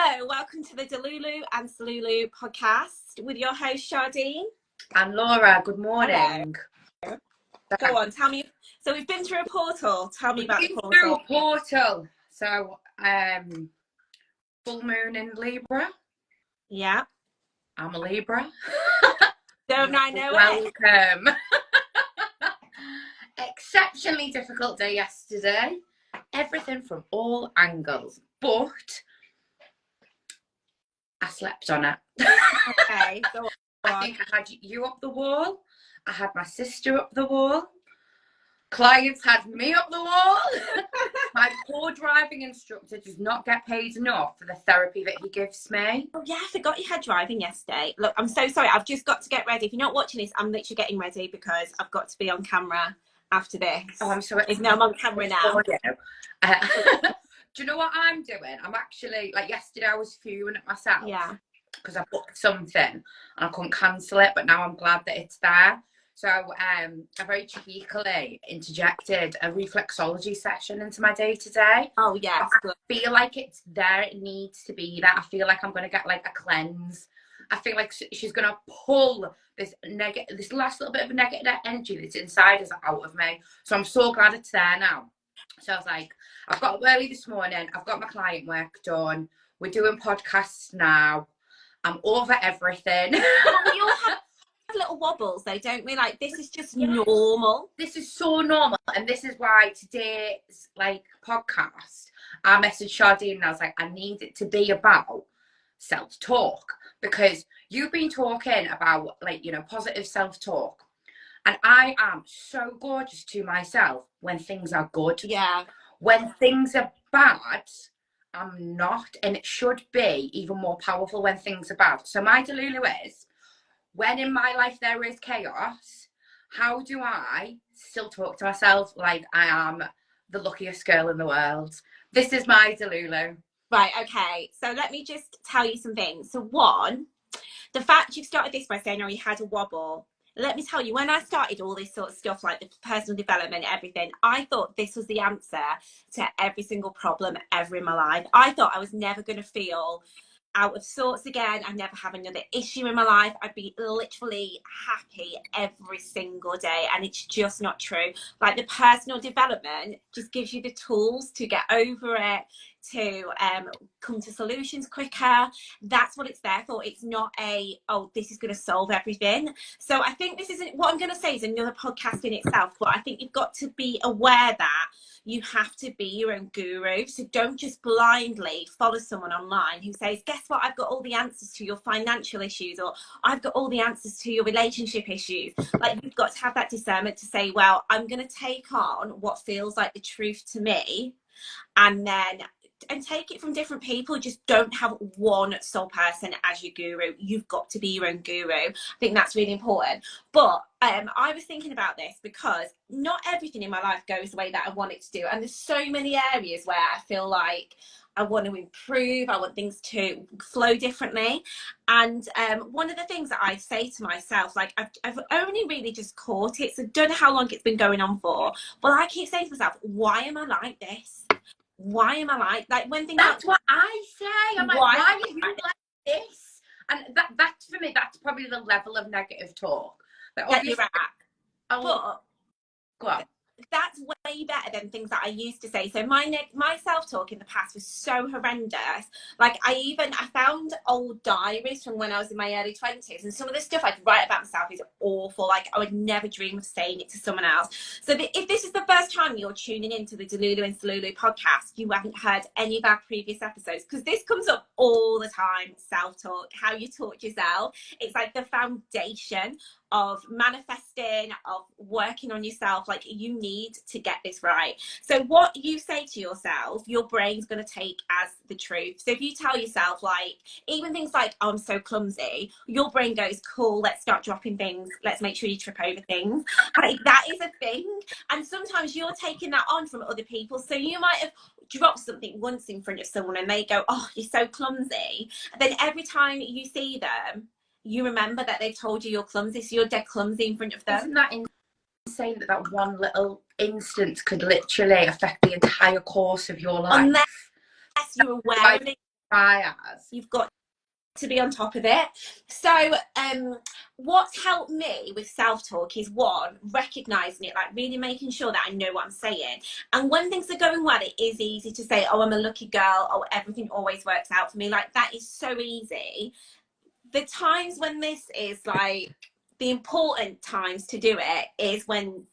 Hello, welcome to the Delulu and Solulu podcast with your host Shardene and Laura. Good morning. Hello. Go on, tell me. So we've been through a portal. Tell me about the portal. Through a portal. So, full moon in Libra. Yeah. I'm a Libra. Don't I know it? Welcome. Exceptionally difficult day yesterday. Everything from all angles, but I slept on it. Okay, go on. I think I had you up the wall. I had my sister up the wall. Clients had me up the wall. My poor driving instructor does not get paid enough for the therapy that he gives me. Oh yeah, I forgot you had driving yesterday. Look, I'm so sorry. I've just got to get ready. If you're not watching this, I'm literally getting ready because I've got to be on camera after this. Oh, I'm so excited. Even though I'm on camera now. Do you know what I'm doing? I'm actually, like yesterday I was fuming at myself. Yeah. Because I booked something and I couldn't cancel it, but now I'm glad that it's there. So I very cheekily interjected a reflexology session into my day today. Oh yeah. I feel like it's there. It needs to be there. I feel like I'm going to get like a cleanse. I feel like she's going to pull this last little bit of negative energy that's inside us out of me. So I'm so glad it's there now. So I was like, I've got up early this morning. I've got my client work done. We're doing podcasts now. I'm over everything. We all have little wobbles though, don't we? Like, this is just normal. This is so normal. And this is why today's like podcast, I messaged Shardene and I was like, I need it to be about self-talk, because you've been talking about like, you know, positive self-talk. And I am so gorgeous to myself when things are good. Yeah. When things are bad, I'm not. And it should be even more powerful when things are bad. So my Delulu is, when in my life there is chaos, how do I still talk to myself like I am the luckiest girl in the world? This is my Delulu. Right, okay. So let me just tell you some things. So one, the fact you've started this by saying, oh, you had a wobble. Let me tell you, when I started all this sort of stuff, like the personal development, everything, I thought this was the answer to every single problem ever in my life. I thought I was never going to feel out of sorts again. I'd never have another issue in my life. I'd be literally happy every single day. And it's just not true. Like, the personal development just gives you the tools to get over it, to come to solutions quicker. That's what it's there for. It's not a, oh, this is going to solve everything. So I think this isn't, what I'm going to say is another podcast in itself, but I think you've got to be aware that you have to be your own guru. So don't just blindly follow someone online who says, guess what, I've got all the answers to your financial issues, or I've got all the answers to your relationship issues. Like, you've got to have that discernment to say, well, I'm going to take on what feels like the truth to me, and take it from different people. Just don't have one sole person as your guru. You've got to be your own guru. I think that's really important. But I was thinking about this because not everything in my life goes the way that I want it to do. And there's so many areas where I feel like I want to improve. I want things to flow differently. And one of the things that I say to myself, like, I've only really just caught it. So I don't know how long it's been going on for. But I keep saying to myself, why am I like this? Why am I like when things? That's what I say. I'm like, why are you like this? And that's for me, that's probably the level of negative talk that you're at. But go on. That's way better than things that I used to say. So my self-talk in the past was so horrendous. Like, I found old diaries from when I was in my early 20s, and some of the stuff I'd write about myself is awful. Like, I would never dream of saying it to someone else. So if this is the first time you're tuning into the Delulu and Solulu podcast, you haven't heard any of our previous episodes, because this comes up all the time. Self-talk, how you talk to yourself. It's like the foundation of manifesting, of working on yourself. Like, you need to get this right. So what you say to yourself, your brain's going to take as the truth. So if you tell yourself, like, even things like, oh, I'm so clumsy, your brain goes, cool, let's start dropping things, let's make sure you trip over things. Like, that is a thing. And sometimes you're taking that on from other people. So you might have dropped something once in front of someone and they go, oh, you're so clumsy. And then every time you see them, you remember that they've told you you're clumsy, so you're dead clumsy in front of them. Isn't that insane that one little instance could literally affect the entire course of your life? Unless you're aware of it try as. You've got to be on top of it. So what's helped me with self-talk is, one, recognizing it, like really making sure that I know what I'm saying. And when things are going well, it is easy to say, oh, I'm a lucky girl, oh, everything always works out for me. Like, that is so easy. The times when this is like, the important times to do it is when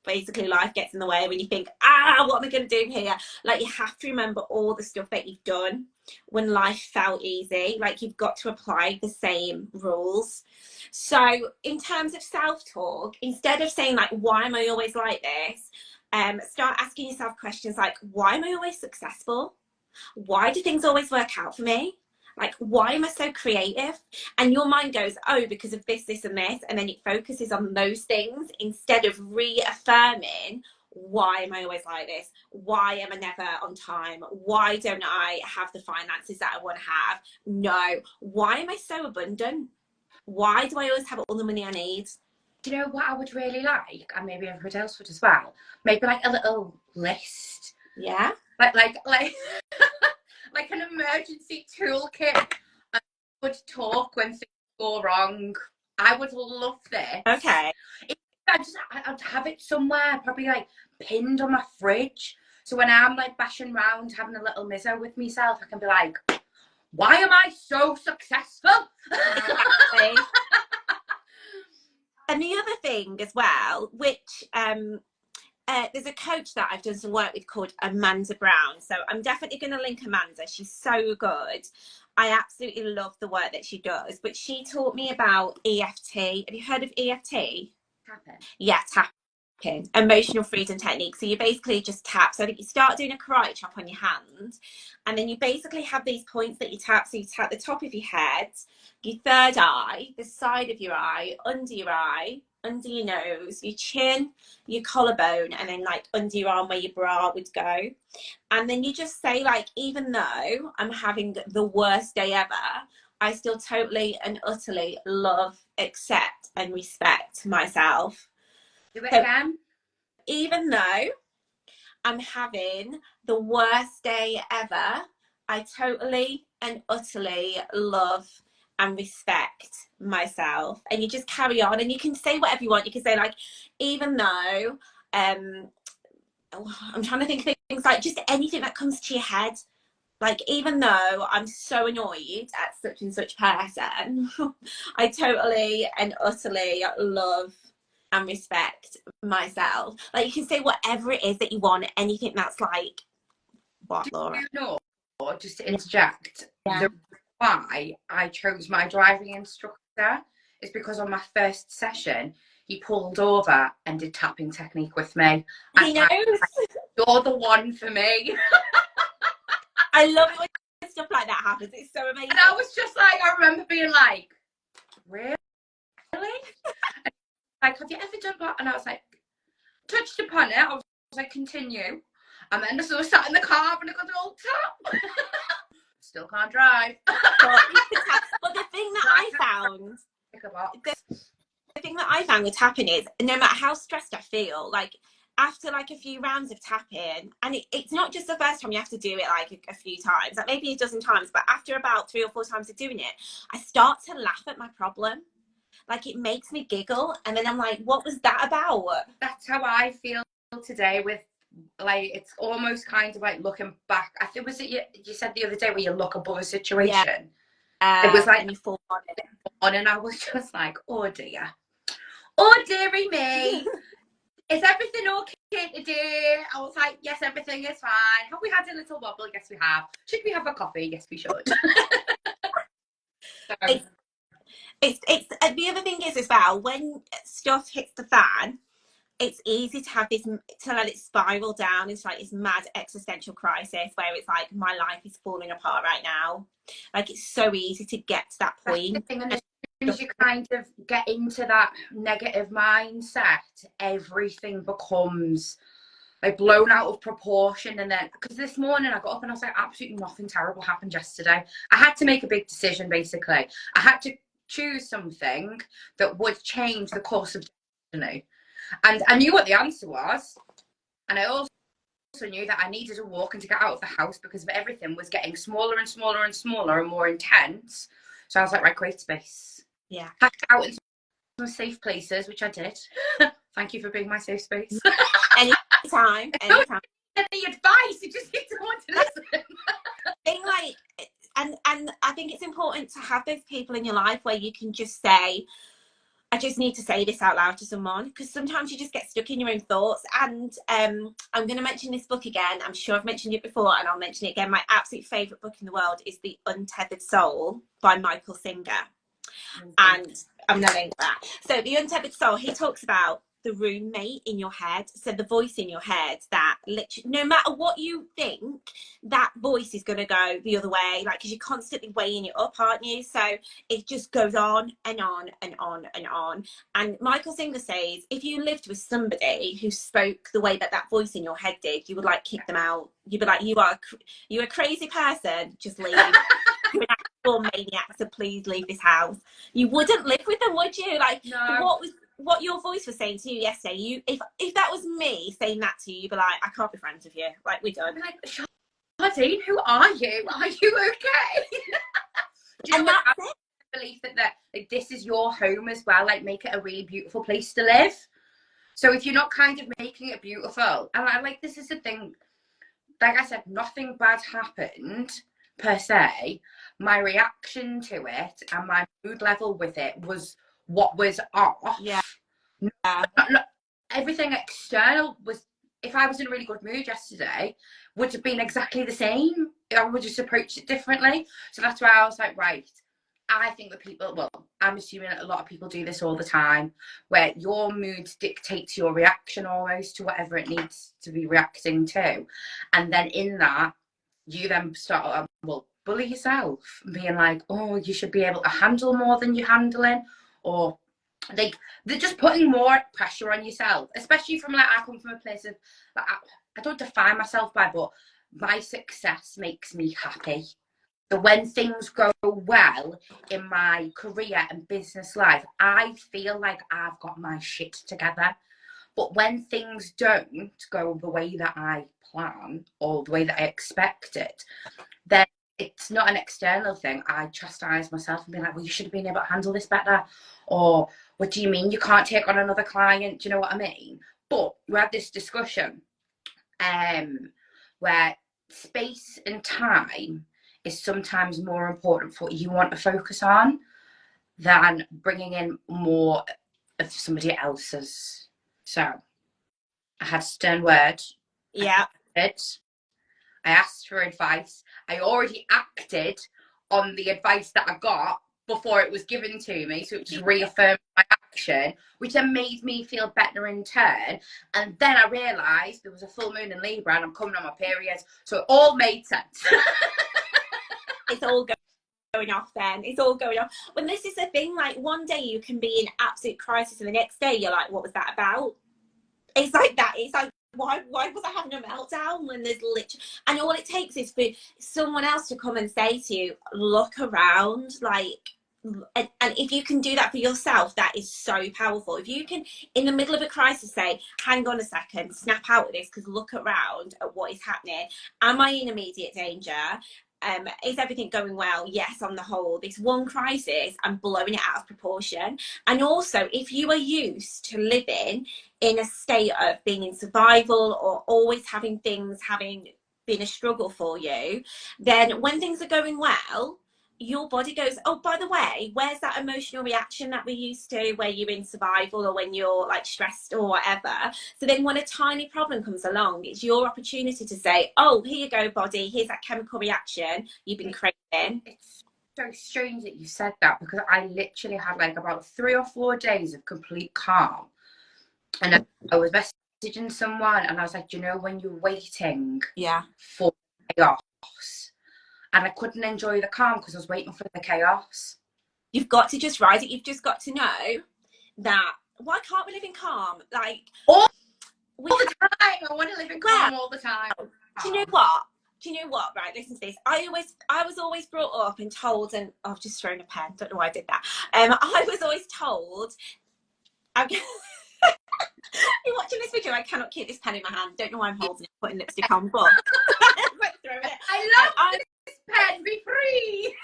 basically life gets in the way, when you think, what am I going to do here? Like, you have to remember all the stuff that you've done when life felt easy. Like, you've got to apply the same rules. So in terms of self-talk, instead of saying like, why am I always like this, start asking yourself questions like, why am I always successful? Why do things always work out for me? Like, why am I so creative? And your mind goes, oh, because of this, this, and this. And then it focuses on those things instead of reaffirming, why am I always like this? Why am I never on time? Why don't I have the finances that I want to have? No. Why am I so abundant? Why do I always have all the money I need? Do you know what I would really like, and maybe everybody else would as well? Maybe like a little list. Yeah. Like like an emergency toolkit. I would talk when things go wrong. I would love this. Okay. I'd have it somewhere, probably like pinned on my fridge. So when I'm like bashing around having a little mizzo with myself, I can be like, why am I so successful? Exactly. And the other thing as well, which there's a coach that I've done some work with called Amanda Brown. So I'm definitely going to link Amanda. She's so good. I absolutely love the work that she does. But she taught me about EFT. Have you heard of EFT? Tapping. Yeah, tapping. Emotional freedom technique. So you basically just tap. So I think you start doing a karate chop on your hand. And then you basically have these points that you tap. So you tap the top of your head, your third eye, the side of your eye, under your nose, your chin, your collarbone, and then like under your arm where your bra would go. And then you just say, like, even though I'm having the worst day ever, I still totally and utterly love, accept, and respect myself. Do it again. Even though I'm having the worst day ever, I totally and utterly love and respect myself. And you just carry on, and you can say whatever you want. You can say like, even though I'm trying to think of things, like just anything that comes to your head. Like, even though I'm so annoyed at such and such person, I totally and utterly love and respect myself. Like, you can say whatever it is that you want, anything that's like, what, Laura? You know, just to interject, Yeah. the why I chose my driving instructor is because on my first session, he pulled over and did tapping technique with me. He knows. You're the one for me. I love it when stuff like that happens. It's so amazing. And I was just like, I remember being like, really? And like, have you ever done that? And I was like, touched upon it. I was like, continue. And then I sort of sat in the car and I got an old tap. Still can't drive. But the thing that I found, the thing that I found with tapping is, no matter how stressed I feel, like after like a few rounds of tapping, and it's not just the first time, you have to do it like a few times, like maybe a dozen times, but after about 3 or 4 times of doing it, I start to laugh at my problem. Like, it makes me giggle, and then I'm like, what was that about? That's how I feel today with, like, it's almost kind of like looking back. I think, was it you said the other day where you look above a situation? It was like, and you fall on it. And I was just like, oh dear. Oh dearie me. Is everything okay today? I was like, yes, everything is fine. Have we had a little wobble? Yes, we have. Should we have a coffee? Yes, we should. It's the other thing is as well, when stuff hits the fan, it's easy to have this, to let it spiral down into like this mad existential crisis where it's like, my life is falling apart right now. Like, it's so easy to get to that point. And as soon as you kind of get into that negative mindset, everything becomes like blown out of proportion. And then, because this morning I got up and I was like, absolutely nothing terrible happened yesterday. I had to make a big decision, basically. I had to choose something that would change the course of destiny. And I knew what the answer was. And I also knew that I needed a walk and to get out of the house because everything was getting smaller and smaller and smaller and more intense. So I was like, right, create space. Yeah. Pack out into some safe places, which I did. Thank you for being my safe space. Anytime. Any advice? You just need someone to listen. Being like, and I think it's important to have those people in your life where you can just say, I just need to say this out loud to someone, because sometimes you just get stuck in your own thoughts. And I'm going to mention this book again. I'm sure I've mentioned it before, and I'll mention it again. My absolute favourite book in the world is The Untethered Soul by Michael Singer. And I'm going to link that. So The Untethered Soul, he talks about the roommate in your head, so the voice in your head that literally, no matter what you think, that voice is going to go the other way, like, because you're constantly weighing it up, aren't you? So it just goes on and on and on and on. And Michael Singer says if you lived with somebody who spoke the way that that voice in your head did, you would like kick them out. You'd be like, you're a crazy person, just leave. You're an actual maniac, so please leave this house. You wouldn't live with them, would you? Like, no. What your voice was saying to you yesterday, if that was me saying that to you, you'd be like, I can't be friends with you. Like, we're done. I'm like, Shardene, who are you? Are you okay? Do you know what? I believe that like, this is your home as well. Like, make it a really beautiful place to live. So if you're not kind of making it beautiful, and I like, this is the thing. Like I said, nothing bad happened per se. My reaction to it and my mood level with it was what was off. Yeah. Not, everything external was, if I was in a really good mood yesterday, would have been exactly the same. I would just approach it differently. So that's why I was like, right, I think that people, well, I'm assuming that a lot of people do this all the time, where your mood dictates your reaction almost to whatever it needs to be reacting to. And then in that, you then start, well, bully yourself, being like, oh, you should be able to handle more than you're handling, or like, they're just putting more pressure on yourself, especially from, like, I come from a place of, like, I don't define myself by, but my success makes me happy. So when things go well in my career and business life, I feel like I've got my shit together. But when things don't go the way that I plan or the way that I expect it, then it's not an external thing. I chastise myself and be like, well, you should have been able to handle this better. Or, what do you mean you can't take on another client? Do you know what I mean? But we had this discussion where space and time is sometimes more important for what you want to focus on than bringing in more of somebody else's. So I had a stern word. Yeah. I asked for advice. I already acted on the advice that I got before it was given to me, so it just reaffirmed my action, which then made me feel better in turn. And then I realised there was a full moon in Libra and I'm coming on my period, so it all made sense. It's all going off then. It's all going off. When this is the thing, like, one day you can be in absolute crisis and the next day you're like, what was that about? It's like that. It's like, why was I having a meltdown when there's literally, and all it takes is for someone else to come and say to you, look around, like, and if you can do that for yourself, that is so powerful. If you can, in the middle of a crisis, say, hang on a second, snap out of this, because look around at what is happening. Am I in immediate danger? Is everything going well? Yes, on the whole. This one crisis, I'm blowing it out of proportion. And also, if you are used to living in a state of being in survival or always having things having been a struggle for you, then when things are going well, your body goes, oh, by the way, where's that emotional reaction that we're used to where you're in survival or when you're, like, stressed or whatever? So then when a tiny problem comes along, it's your opportunity to say, oh, here you go, body, here's that chemical reaction you've been craving. It's so strange that you said that, because I literally had, like, about 3 or 4 days of complete calm. And I was messaging someone and I was like, do you know when you're waiting for chaos? And I couldn't enjoy the calm because I was waiting for the chaos. You've got to just ride it. You've just got to know that, why can't we live in calm? Like, all the time. I want to live in calm all the time. Do you know what? Right, listen to this. I was always brought up and told, and I've just thrown a pen. Don't know why I did that. I was always told, You're watching this video. I cannot keep this pen in my hand. Don't know why I'm holding it, putting lipstick on, but like throwing it. I love this pen. Be free.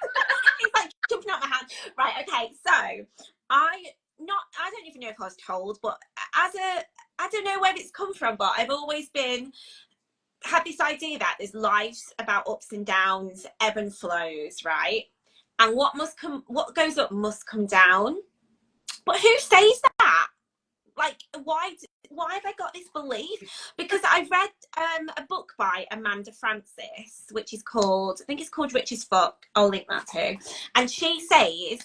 It's like jumping out my hand. Right. Okay. So I don't even know if I was told, but I don't know where it's come from, but I've always had this idea that there's life's about ups and downs, ebb and flows, right? And what goes up must come down. But who says that? Like, why have I got this belief? Because I read a book by Amanda Francis, which is called, I think it's called Rich as Fuck. I'll link that too. And she says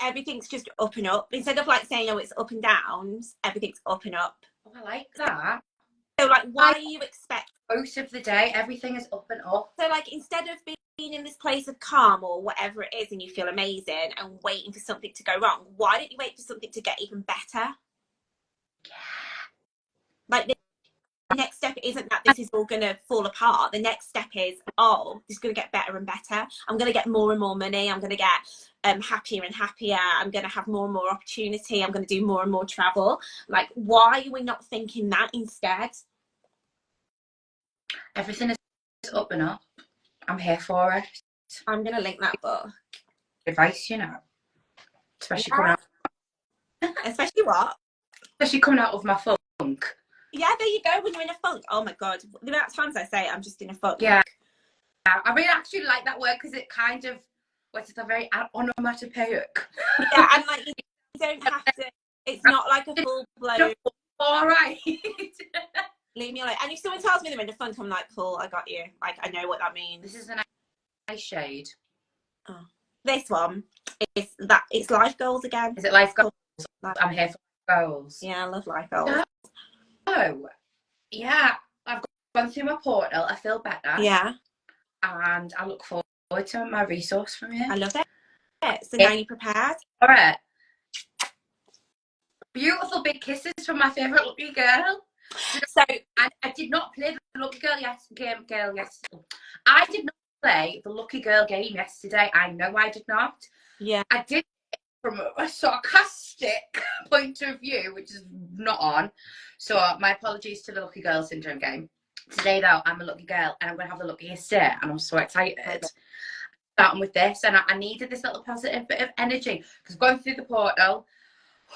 everything's just up and up. Instead of like saying, oh, it's up and downs, everything's up and up. Oh, I like that. So like, why do you expect most of the day everything is up and up? So like, instead of being in this place of calm or whatever it is and you feel amazing and waiting for something to go wrong, why don't you wait for something to get even better? Yeah. Like, the next step isn't that this is all going to fall apart. The next step is, oh, this is going to get better and better. I'm going to get more and more money. I'm going to get happier and happier. I'm going to have more and more opportunity. I'm going to do more and more travel. Like, why are we not thinking that instead? Everything is up and up. I'm here for it. I'm going to link that book. Advice, you know. Especially coming out. Especially what? Especially coming out of my funk. Yeah, there you go. When you're in a funk. Oh my God. The amount of times I say I'm just in a funk. Yeah. I really actually like that word because it kind of, it's a very onomatopoeic. Yeah, and like, you don't have to, it's not like a full blown. All right. Leave me alone. And if someone tells me they're in a funk, I'm like, cool, I got you. Like, I know what that means. This is a nice shade. Oh. This one is that it's life goals again. Is it life goals? I'm here for goals. Yeah, I love life goals. Oh, yeah. I've gone through my portal. I feel better. Yeah. And I look forward to my resource from you. I love it. So now you're prepared? All right. Beautiful big kisses from my favourite lucky girl. So I did not play the lucky girl yesterday. I did not play the lucky girl game yesterday. I know I did not. Yeah. I did it from a sarcastic point of view, which is not on. So my apologies to the lucky girl syndrome game. Today though, I'm a lucky girl and I'm going to have the luckiest day and I'm so excited. Okay. Starting with this, and I needed this little positive bit of energy because going through the portal,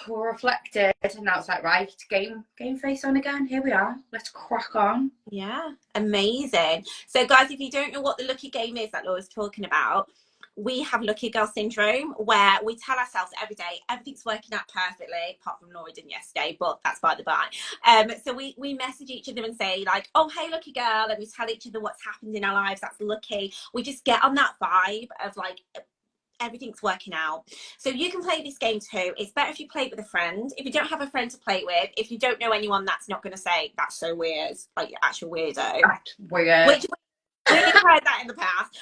reflected, and now it's like, right, game face on again. Here we are. Let's crack on. Yeah, amazing. So guys, if you don't know what the lucky game is that Laura's talking about, we have lucky girl syndrome where we tell ourselves every day everything's working out perfectly, apart from Laura didn't yesterday, but that's by the by. So we message each other and say like, oh hey lucky girl, and we tell each other what's happened in our lives that's lucky. We just get on that vibe of like everything's working out. So you can play this game too. It's better if you play it with a friend. If you don't have a friend to play with, if you don't know anyone that's not going to say that's so weird, like you're actual weirdo. That's weird. Which we've heard that in the past.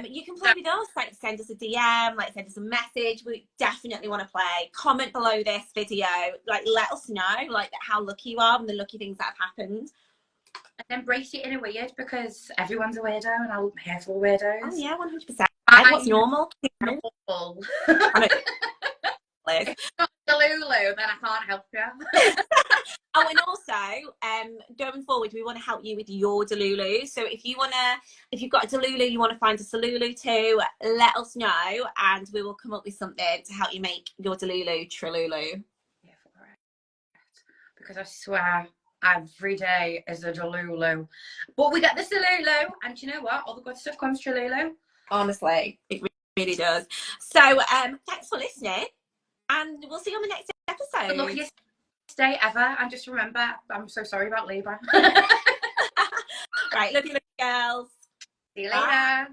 You can play with us, like send us a DM, like send us a message. We definitely want to play. Comment below this video, like let us know like how lucky you are and the lucky things that have happened. And embrace your inner weird because everyone's a weirdo and I'm here for weirdos. Oh yeah, 100%. What's normal? It's not Delulu, then I can't help you. Oh, and also, going forward, we want to help you with your Delulu. So if you've got a Delulu, you want to find a Solulu too, let us know, and we will come up with something to help you make your Delulu Trululu. Yeah, for it. Because I swear, every day is a Delulu. But we get the Solulu, and you know what? All the good stuff comes Trululu. Honestly, it really does. So thanks for listening, and we'll see you on the next episode. The luckiest day ever, and just remember, I'm so sorry about Libra. Right, lucky girls. See you later.